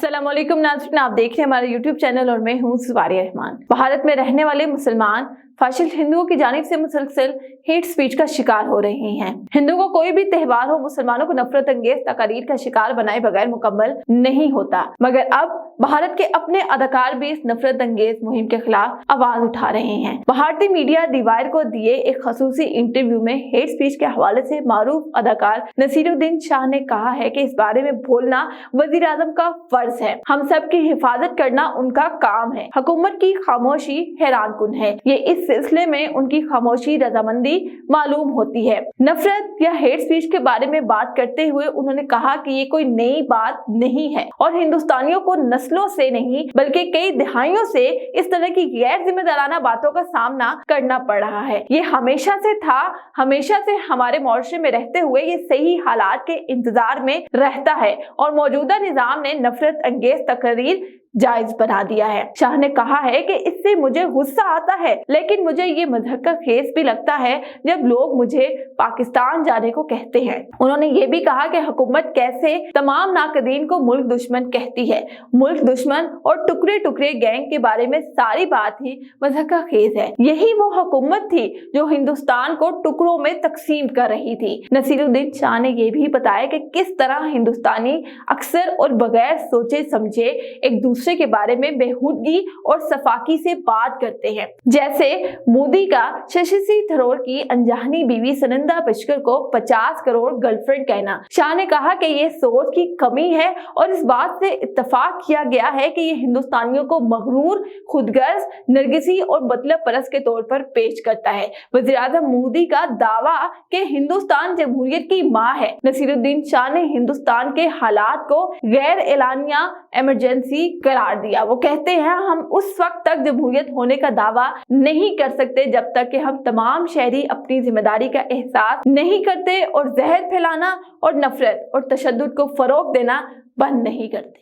अस्सलाम वालेकुम नाज़रीन, आप देख रहे हैं हमारे YouTube चैनल और मैं हूं सुवारिया रहमान। भारत में रहने वाले मुसलमान फाशिल हिंदुओं की जानिब से मुसलसल हेट स्पीच का शिकार हो रहे हैं। हिंदुओं को कोई भी त्यौहार हो मुसलमानों को नफरत अंगेज तकारीर का शिकार बनाए बगैर मुकम्मल नहीं होता, मगर अब भारत के अपने अदाकार भी इस नफरत अंगेज मुहिम के खिलाफ आवाज उठा रहे हैं। भारतीय मीडिया दी वायर को दिए एक खसूसी इंटरव्यू में हेट स्पीच के हवाले से मारूफ अदाकार नसीरुद्दीन शाह ने कहा है कि इस बारे में बोलना वजीर आजम का फर्ज है, हम सब की हिफाजत करना उनका काम है। हुकूमत की खामोशी हैरानकुन है, ये इस सिलसिले में उनकी खामोशी रजामंदी मालूम होती है। नफरत या हेट स्पीच के बारे में बात करते हुए उन्होंने कहा कि ये कोई नई बात नहीं है और हिंदुस्तानियों को नस्लों से नहीं बल्कि कई दहाइयों से इस तरह की गैर जिम्मेदाराना बातों का सामना करना पड़ रहा है। ये हमेशा से था, हमेशा से हमारे मुआशरे में रहते हुए ये सही हालात के इंतजार में रहता है और मौजूदा निजाम ने नफरत अंगेज तकरीर जायज बना दिया है। शाह ने कहा है कि इससे मुझे गुस्सा आता है, लेकिन मुझे ये मज़हक खेस भी लगता है जब लोग मुझे पाकिस्तान जाने को कहते हैं। उन्होंने ये भी कहा कि हुकूमत कैसे तमाम नाकदीन को मुल्क दुश्मन कहती है। मुल्क दुश्मन और टुकड़े टुकड़े गैंग के बारे में सारी बात ही मज़हक खेस है। यही वो हुकूमत थी जो हिंदुस्तान को टुकड़ों में तकसीम कर रही थी। नसीरुद्दीन शाह ने यह भी बताया कि किस तरह हिंदुस्तानी अक्सर और बगैर सोचे समझे एक दूसरे के बारे में बेहूदगी और सफाकी से बात करते हैं, जैसे मोदी का शशि थरूर की अनजानी बीवी सुनंदा पुष्कर को 50 करोड़ गर्लफ्रेंड कहना। शाह ने कहा कि ये सोच की कमी है और इस बात से इत्तेफाक किया गया है कि ये हिंदुस्तानियों को मगरूर, खुदगर्ज, नरगिसी और मतलब परस्त के तौर पर पेश करता है। वज़ीर आज़म मोदी का दावा कि हिंदुस्तान जमहूरियत की माँ है। नसीरुद्दीन शाह ने हिंदुस्तान के हालात को गैर एलानिया इमरजेंसी करार दिया। वो कहते हैं हम उस वक्त तक जमहूरियत होने का दावा नहीं कर सकते जब तक कि हम तमाम शहरी अपनी जिम्मेदारी का एहसास नहीं करते और जहर फैलाना और नफरत और तशद्दुद को फरोग देना बंद नहीं करते।